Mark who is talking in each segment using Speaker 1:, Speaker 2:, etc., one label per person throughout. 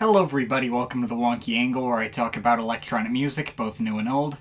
Speaker 1: Hello everybody, welcome to the Wonky Angle, where I talk about electronic music, both new and old.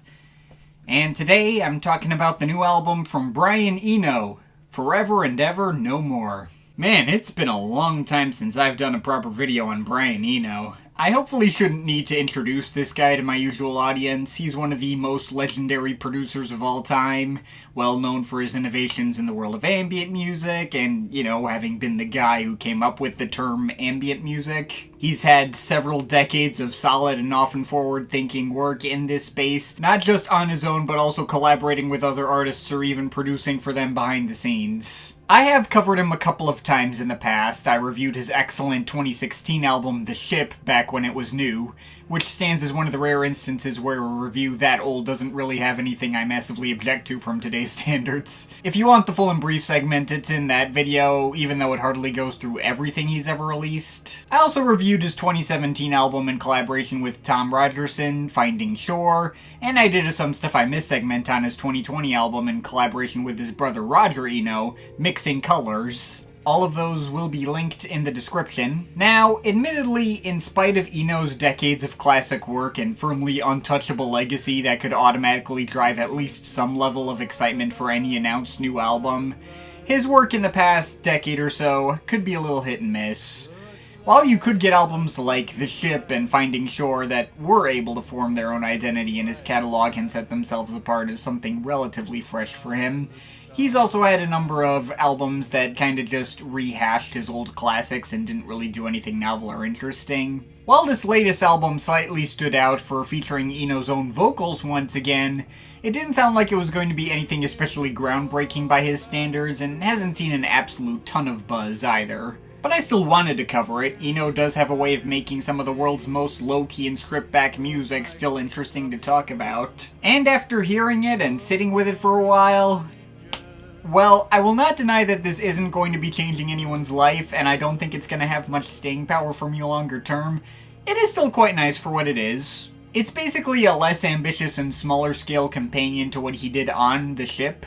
Speaker 1: And today I'm talking about the new album from Brian Eno, Forever and Ever No More. Man, it's been a long time since I've done a proper video on Brian Eno. I hopefully shouldn't need to introduce this guy to my usual audience. He's one of the most legendary producers of all time, well known for his innovations in the world of ambient music, and, having been the guy who came up with the term ambient music. He's had several decades of solid and often forward-thinking work in this space, not just on his own, but also collaborating with other artists or even producing for them behind the scenes. I have covered him a couple of times in the past. I reviewed his excellent 2016 album, The Ship, back when it was new, which stands as one of the rare instances where a review that old doesn't really have anything I massively object to from today's standards. If you want the full and brief segment, it's in that video, even though it hardly goes through everything he's ever released. I also reviewed his 2017 album in collaboration with Tom Rogerson, Finding Shore, and I did a Some Stuff I Missed segment on his 2020 album in collaboration with his brother Roger Eno, Mixing Colors. All of those will be linked in the description. Now, admittedly, in spite of Eno's decades of classic work and firmly untouchable legacy that could automatically drive at least some level of excitement for any announced new album, his work in the past decade or so could be a little hit and miss. While you could get albums like The Ship and Finding Shore that were able to form their own identity in his catalog and set themselves apart as something relatively fresh for him, he's also had a number of albums that kinda just rehashed his old classics and didn't really do anything novel or interesting. While this latest album slightly stood out for featuring Eno's own vocals once again, it didn't sound like it was going to be anything especially groundbreaking by his standards, and hasn't seen an absolute ton of buzz either. But I still wanted to cover it. Eno does have a way of making some of the world's most low-key and stripped-back music still interesting to talk about. And after hearing it and sitting with it for a while, well, I will not deny that this isn't going to be changing anyone's life, and I don't think it's going to have much staying power for me longer term. It is still quite nice for what it is. It's basically a less ambitious and smaller scale companion to what he did on The Ship.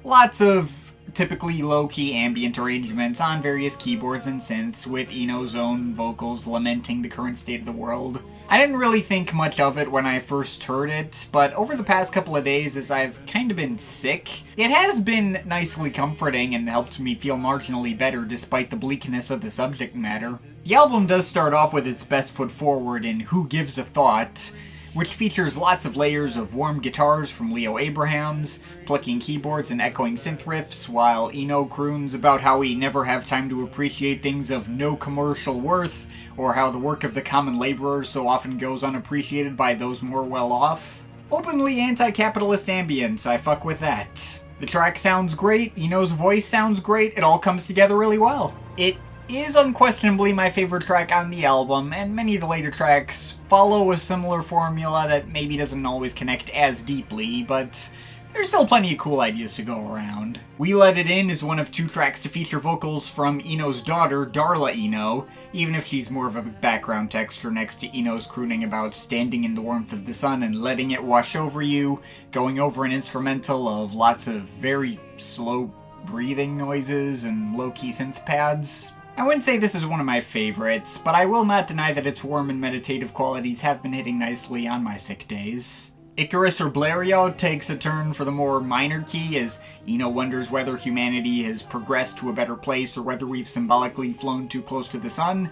Speaker 1: Lots of typically low-key ambient arrangements on various keyboards and synths, with Eno's own vocals lamenting the current state of the world. I didn't really think much of it when I first heard it, but over the past couple of days as I've kinda been sick, it has been nicely comforting and helped me feel marginally better despite the bleakness of the subject matter. The album does start off with its best foot forward in Who Gives a Thought, which features lots of layers of warm guitars from Leo Abrahams, plucking keyboards and echoing synth riffs, while Eno croons about how we never have time to appreciate things of no commercial worth, or how the work of the common laborer so often goes unappreciated by those more well-off. Openly anti-capitalist ambience, I fuck with that. The track sounds great, Eno's voice sounds great, it all comes together really well. It is unquestionably my favorite track on the album, and many of the later tracks follow a similar formula that maybe doesn't always connect as deeply, but there's still plenty of cool ideas to go around. We Let It In is one of two tracks to feature vocals from Eno's daughter, Darla Eno, even if she's more of a background texture next to Eno's crooning about standing in the warmth of the sun and letting it wash over you, going over an instrumental of lots of very slow breathing noises and low-key synth pads. I wouldn't say this is one of my favorites, but I will not deny that its warm and meditative qualities have been hitting nicely on my sick days. Icarus or Blériot takes a turn for the more minor key as Eno wonders whether humanity has progressed to a better place or whether we've symbolically flown too close to the sun,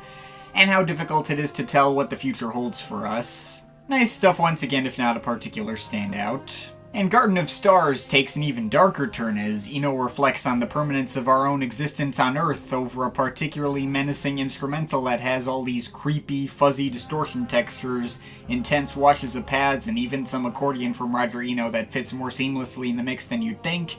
Speaker 1: and how difficult it is to tell what the future holds for us. Nice stuff once again, if not a particular standout. And Garden of Stars takes an even darker turn as Eno reflects on the permanence of our own existence on Earth over a particularly menacing instrumental that has all these creepy, fuzzy distortion textures, intense washes of pads, and even some accordion from Roger Eno that fits more seamlessly in the mix than you'd think.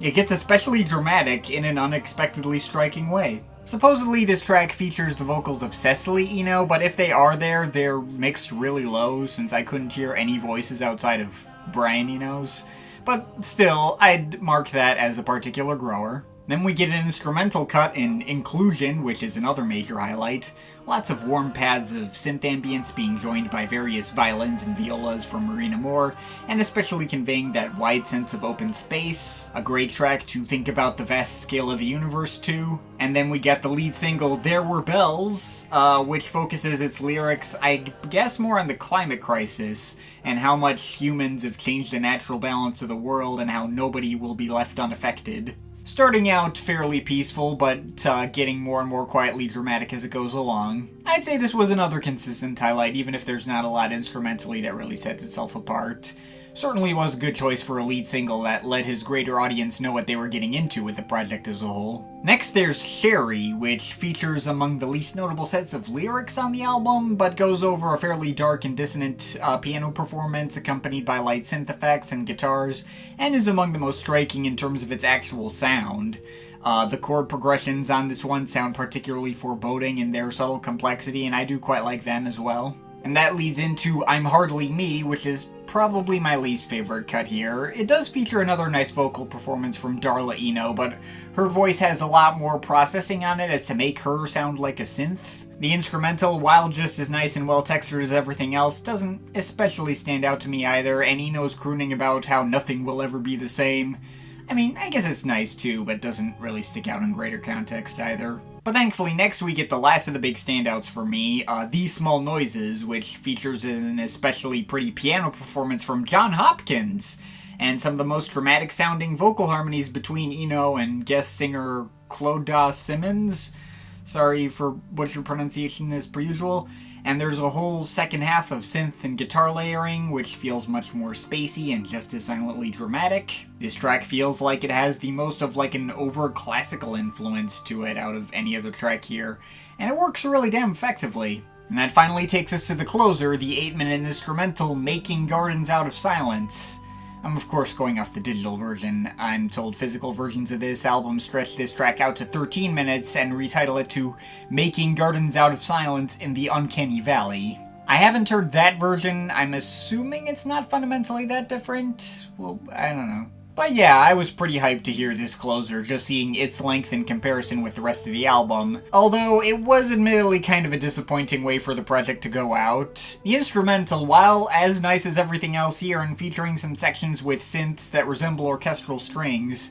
Speaker 1: It gets especially dramatic in an unexpectedly striking way. Supposedly this track features the vocals of Cecily Eno, but if they are there, they're mixed really low since I couldn't hear any voices outside of Brian Eno's, but still, I'd mark that as a particular grower. Then we get an instrumental cut in Inclusion, which is another major highlight. Lots of warm pads of synth ambience being joined by various violins and violas from Marina Moore, and especially conveying that wide sense of open space. A great track to think about the vast scale of the universe to. And then we get the lead single, There Were Bells, which focuses its lyrics, I guess, more on the climate crisis, and how much humans have changed the natural balance of the world, and how nobody will be left unaffected. Starting out fairly peaceful, but getting more and more quietly dramatic as it goes along. I'd say this was another consistent highlight, even if there's not a lot instrumentally that really sets itself apart. Certainly was a good choice for a lead single that let his greater audience know what they were getting into with the project as a whole. Next there's Sherry, which features among the least notable sets of lyrics on the album, but goes over a fairly dark and dissonant piano performance accompanied by light synth effects and guitars, and is among the most striking in terms of its actual sound. The chord progressions on this one sound particularly foreboding in their subtle complexity, and I do quite like them as well. And that leads into I'm Hardly Me, which is probably my least favorite cut here. It does feature another nice vocal performance from Brian Eno, but her voice has a lot more processing on it as to make her sound like a synth. The instrumental, while just as nice and well textured as everything else, doesn't especially stand out to me either, and Eno's crooning about how nothing will ever be the same. I mean, I guess it's nice too, but doesn't really stick out in greater context either. But thankfully, next we get the last of the big standouts for me, These Small Noises, which features an especially pretty piano performance from John Hopkins, and some of the most dramatic sounding vocal harmonies between Eno and guest singer Clodagh Simmons. Sorry for butcher pronunciation as per usual. And there's a whole second half of synth and guitar layering, which feels much more spacey and just as silently dramatic. This track feels like it has the most of like an over-classical influence to it out of any other track here, and it works really damn effectively. And that finally takes us to the closer, the 8-minute instrumental Making Gardens Out of Silence. I'm of course going off the digital version. I'm told physical versions of this album stretch this track out to 13 minutes and retitle it to Making Gardens Out of Silence in the Uncanny Valley. I haven't heard that version. I'm assuming it's not fundamentally that different. Well, I don't know. But yeah, I was pretty hyped to hear this closer, just seeing its length in comparison with the rest of the album. Although, it was admittedly kind of a disappointing way for the project to go out. The instrumental, while as nice as everything else here and featuring some sections with synths that resemble orchestral strings,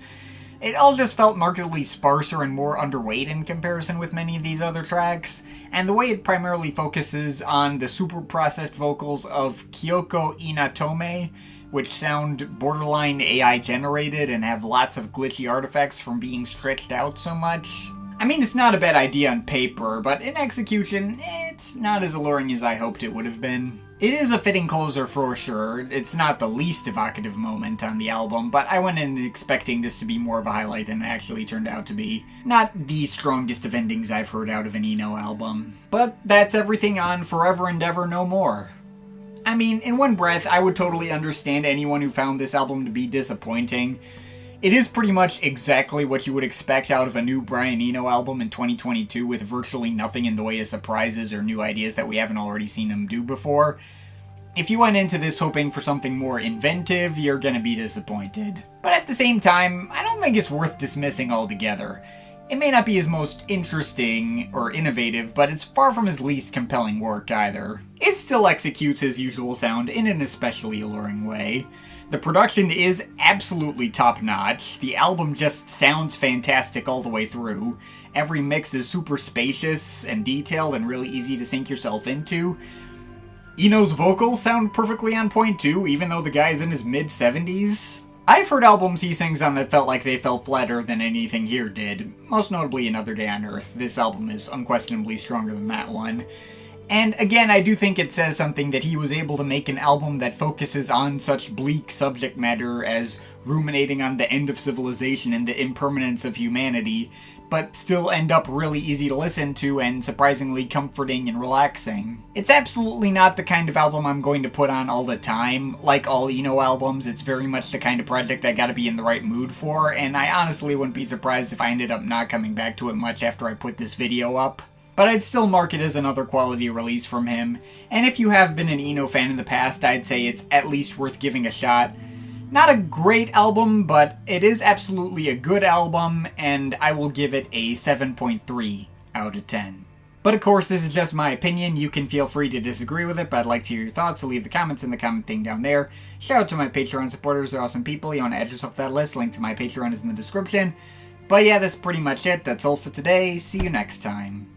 Speaker 1: it all just felt markedly sparser and more underweight in comparison with many of these other tracks, and the way it primarily focuses on the super processed vocals of Kyoko Inatome, which sound borderline AI generated and have lots of glitchy artifacts from being stretched out so much. I mean, it's not a bad idea on paper, but in execution, it's not as alluring as I hoped it would have been. It is a fitting closer for sure. It's not the least evocative moment on the album, but I went in expecting this to be more of a highlight than it actually turned out to be. Not the strongest of endings I've heard out of an Eno album. But that's everything on Forever and Ever No More. I mean, in one breath, I would totally understand anyone who found this album to be disappointing. It is pretty much exactly what you would expect out of a new Brian Eno album in 2022, with virtually nothing in the way of surprises or new ideas that we haven't already seen him do before. If you went into this hoping for something more inventive, you're gonna be disappointed. But at the same time, I don't think it's worth dismissing altogether. It may not be his most interesting or innovative, but it's far from his least compelling work either. It still executes his usual sound in an especially alluring way. The production is absolutely top-notch. The album just sounds fantastic all the way through. Every mix is super spacious and detailed and really easy to sink yourself into. Eno's vocals sound perfectly on point too, even though the guy's in his mid-70s. I've heard albums he sings on that felt like they fell flatter than anything here did, most notably Another Day on Earth. This album is unquestionably stronger than that one. And again, I do think it says something that he was able to make an album that focuses on such bleak subject matter as ruminating on the end of civilization and the impermanence of humanity, but still end up really easy to listen to and surprisingly comforting and relaxing. It's absolutely not the kind of album I'm going to put on all the time. Like all Eno albums, it's very much the kind of project I gotta be in the right mood for, and I honestly wouldn't be surprised if I ended up not coming back to it much after I put this video up. But I'd still mark it as another quality release from him, and if you have been an Eno fan in the past, I'd say it's at least worth giving a shot. Not a great album, but it is absolutely a good album, and I will give it a 7.3 out of 10. But of course, this is just my opinion. You can feel free to disagree with it, but I'd like to hear your thoughts, so leave the comments in the comment thing down there. Shout out to my Patreon supporters, they're awesome people. You want to add yourself to that list, link to my Patreon is in the description. But yeah, that's pretty much it. That's all for today. See you next time.